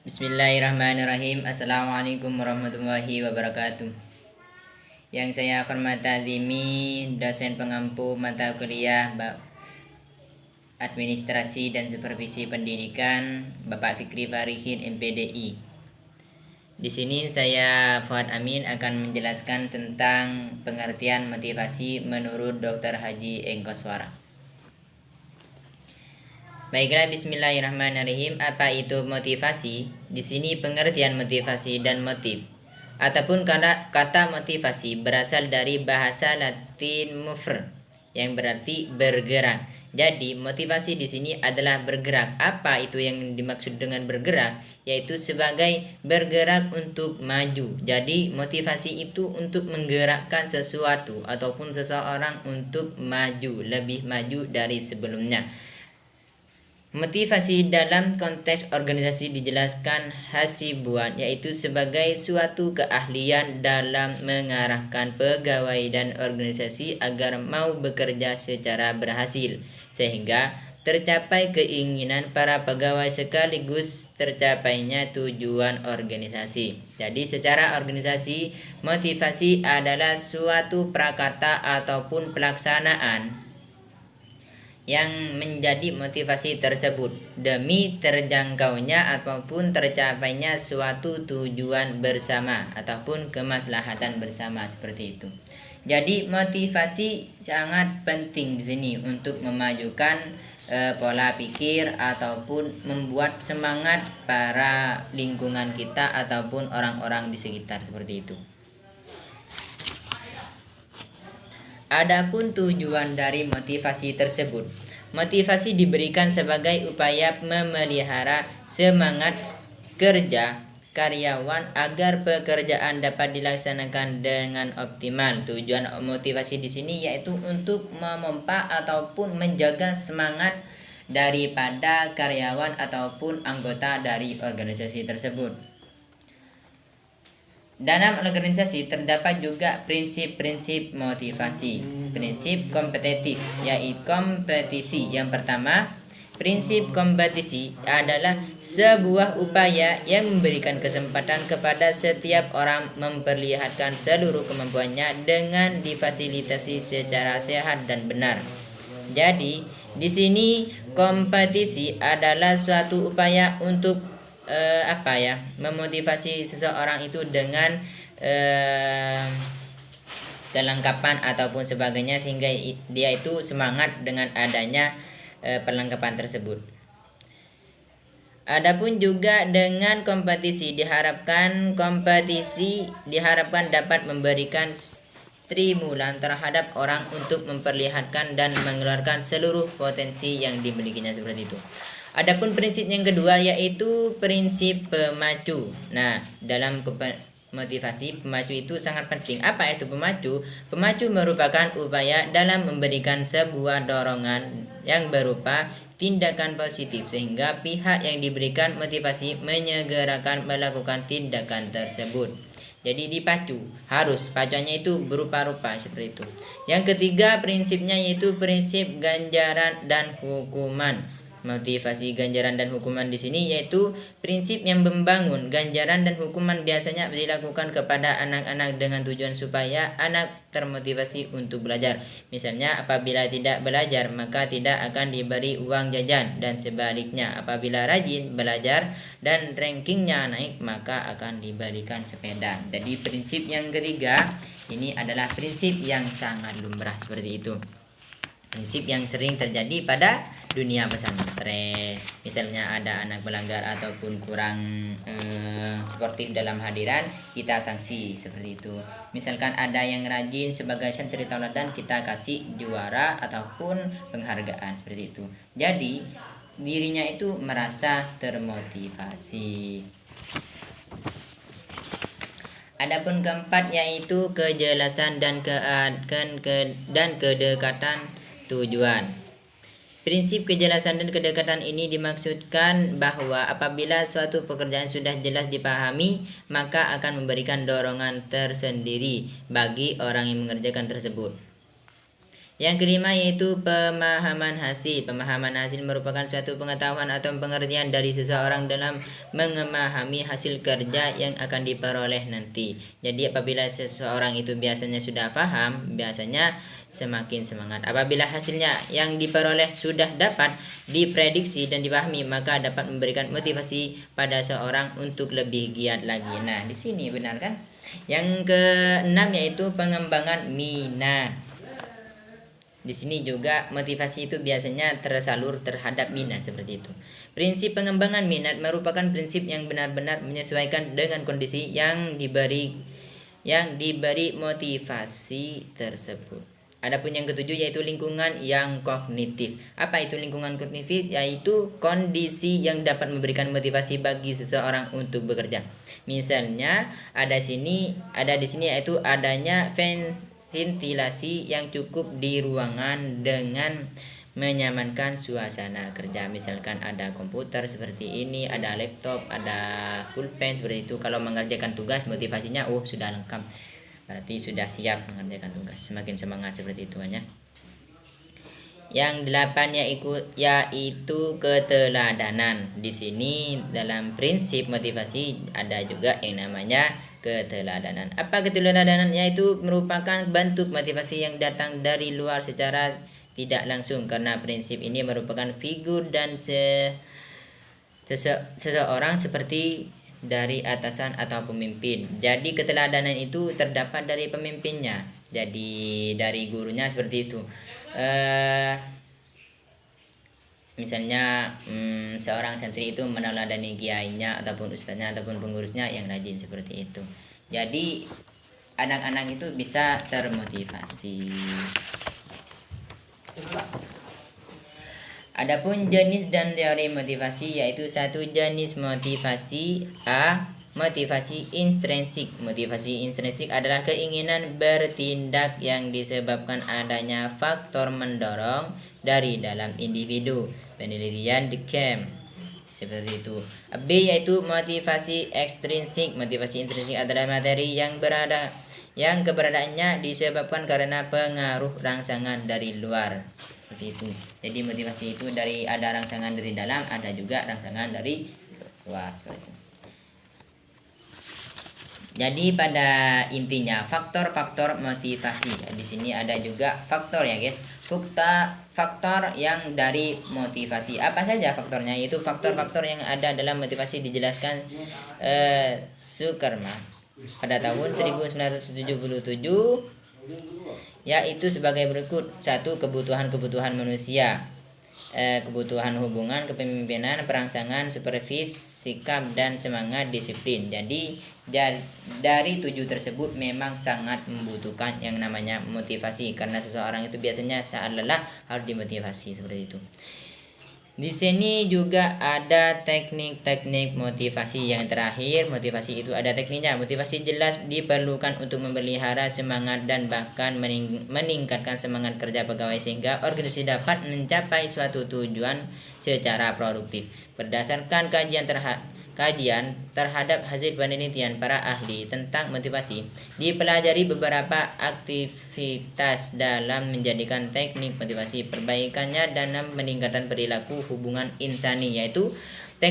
Bismillahirrahmanirrahim. Assalamualaikum warahmatullahi wabarakatuh. Yang saya hormati Azimi, dosen pengampu mata kuliah Administrasi dan Supervisi Pendidikan, Bapak Fikri Farihin MPDI. Di sini saya Fuad Amin akan menjelaskan tentang pengertian motivasi menurut Dr. Haji Engkoswara. Baiklah, bismillahirrahmanirrahim. Apa itu motivasi? Di sini pengertian motivasi dan motif ataupun kata motivasi berasal dari bahasa Latin mover yang berarti bergerak. Jadi motivasi di sini adalah bergerak. Apa itu yang dimaksud dengan bergerak? Yaitu sebagai bergerak untuk maju. Jadi motivasi itu untuk menggerakkan sesuatu ataupun seseorang untuk maju, lebih maju dari sebelumnya. Motivasi dalam konteks organisasi dijelaskan Hasibuan, yaitu sebagai suatu keahlian dalam mengarahkan pegawai dan organisasi agar mau bekerja secara berhasil, sehingga tercapai keinginan para pegawai sekaligus tercapainya tujuan organisasi. Jadi secara organisasi, motivasi adalah suatu prakata ataupun pelaksanaan yang menjadi motivasi tersebut demi terjangkaunya ataupun tercapainya suatu tujuan bersama ataupun kemaslahatan bersama, seperti itu. Jadi motivasi sangat penting di sini untuk memajukan pola pikir ataupun membuat semangat para lingkungan kita ataupun orang-orang di sekitar, seperti itu. Adapun tujuan dari motivasi tersebut, motivasi diberikan sebagai upaya memelihara semangat kerja karyawan agar pekerjaan dapat dilaksanakan dengan optimal. Tujuan motivasi di sini yaitu untuk memompa ataupun menjaga semangat daripada karyawan ataupun anggota dari organisasi tersebut. Dalam organisasi terdapat juga prinsip-prinsip motivasi. Prinsip kompetitif, yaitu kompetisi. Yang pertama, prinsip kompetisi adalah sebuah upaya yang memberikan kesempatan kepada setiap orang memperlihatkan seluruh kemampuannya dengan difasilitasi secara sehat dan benar. Jadi, di sini kompetisi adalah suatu upaya untuk memotivasi seseorang itu dengan kelengkapan ataupun sebagainya, sehingga dia itu semangat dengan adanya perlengkapan tersebut. Adapun juga dengan kompetisi diharapkan dapat memberikan stimulan terhadap orang untuk memperlihatkan dan mengeluarkan seluruh potensi yang dimilikinya, seperti itu. Adapun prinsip yang kedua yaitu prinsip pemacu. Nah, dalam motivasi, pemacu itu sangat penting. Apa itu pemacu? Pemacu merupakan upaya dalam memberikan sebuah dorongan yang berupa tindakan positif sehingga pihak yang diberikan motivasi menyegerakan melakukan tindakan tersebut. Jadi dipacu, harus pacuannya itu berupa-rupa, seperti itu. Yang ketiga prinsipnya yaitu prinsip ganjaran dan hukuman. Motivasi ganjaran dan hukuman di sini yaitu prinsip yang membangun. Ganjaran dan hukuman biasanya dilakukan kepada anak-anak dengan tujuan supaya anak termotivasi untuk belajar. Misalnya, apabila tidak belajar maka tidak akan diberi uang jajan, dan sebaliknya apabila rajin belajar dan rankingnya naik maka akan diberikan sepeda. Jadi prinsip yang ketiga ini adalah prinsip yang sangat lumrah, seperti itu. Prinsip yang sering terjadi pada dunia pesantren. Misalnya ada anak melanggar ataupun kurang sportif dalam hadiran, kita sanksi, seperti itu. Misalkan ada yang rajin sebagai santri tauladan, kita kasih juara ataupun penghargaan, seperti itu. Jadi dirinya itu merasa termotivasi. Adapun keempat yaitu kejelasan dan kedekatan tujuan. Prinsip kejelasan dan kedekatan ini dimaksudkan bahwa apabila suatu pekerjaan sudah jelas dipahami, maka akan memberikan dorongan tersendiri bagi orang yang mengerjakan tersebut. Yang kelima yaitu pemahaman hasil. Pemahaman hasil merupakan suatu pengetahuan atau pengertian dari seseorang dalam memahami hasil kerja yang akan diperoleh nanti. Jadi apabila seseorang itu biasanya sudah paham, biasanya semakin semangat. Apabila hasilnya yang diperoleh sudah dapat diprediksi dan dipahami, maka dapat memberikan motivasi pada seorang untuk lebih giat lagi. Nah, di sini benar kan? Yang keenam yaitu pengembangan minat. Di sini juga motivasi itu biasanya tersalur terhadap minat seperti itu. Prinsip pengembangan minat merupakan prinsip yang benar-benar menyesuaikan dengan kondisi yang diberi motivasi tersebut. Adapun yang ketujuh yaitu lingkungan yang kognitif. Apa itu lingkungan kognitif? Yaitu kondisi yang dapat memberikan motivasi bagi seseorang untuk bekerja. Misalnya ada di sini yaitu adanya ventilasi yang cukup di ruangan dengan menyamankan suasana kerja. Misalkan ada komputer seperti ini, ada laptop, ada pulpen seperti itu. Kalau mengerjakan tugas motivasinya sudah lengkap, berarti sudah siap mengerjakan tugas, semakin semangat seperti itu hanya. Yang 8 yaitu keteladanan. Di sini dalam prinsip motivasi ada juga yang namanya keteladanan. Apa keteladanan? Yaitu merupakan bentuk motivasi yang datang dari luar secara tidak langsung, karena prinsip ini merupakan figur dan seseorang seperti dari atasan atau pemimpin. Jadi keteladanan itu terdapat dari pemimpinnya, jadi dari gurunya seperti itu. Misalnya seorang santri itu meneladani kiainya ataupun ustaznya ataupun pengurusnya yang rajin seperti itu. Jadi anak-anak itu bisa termotivasi. Adapun jenis dan teori motivasi yaitu satu jenis motivasi A. Motivasi intrinsik. Motivasi intrinsik adalah keinginan bertindak yang disebabkan adanya faktor mendorong dari dalam individu. Penelitian The Camp seperti itu. B yaitu motivasi ekstrinsik. Motivasi intrinsik adalah materi yang keberadaannya disebabkan karena pengaruh rangsangan dari luar. Seperti itu. Jadi motivasi itu ada rangsangan dari dalam, ada juga rangsangan dari luar seperti itu. Jadi pada intinya faktor-faktor motivasi. Di sini ada juga faktor ya guys. Faktor yang dari motivasi. Apa saja faktornya? Yaitu faktor-faktor yang ada dalam motivasi dijelaskan Zuckerman pada tahun 1977, yaitu sebagai berikut. 1. Kebutuhan manusia. Kebutuhan hubungan, kepemimpinan, perangsangan, supervisi, sikap, dan semangat disiplin. Jadi dari 7 tersebut memang sangat membutuhkan yang namanya motivasi, karena seseorang itu biasanya saat lelah harus dimotivasi seperti itu. Di sini juga ada teknik-teknik motivasi. Yang terakhir, motivasi itu ada tekniknya. Motivasi jelas diperlukan untuk memelihara semangat dan bahkan meningkatkan semangat kerja pegawai sehingga organisasi dapat mencapai suatu tujuan secara produktif. Berdasarkan kajian terhadap hasil penelitian para ahli tentang motivasi, dipelajari beberapa aktivitas dalam menjadikan teknik motivasi perbaikannya dalam meningkatkan perilaku hubungan insani, yaitu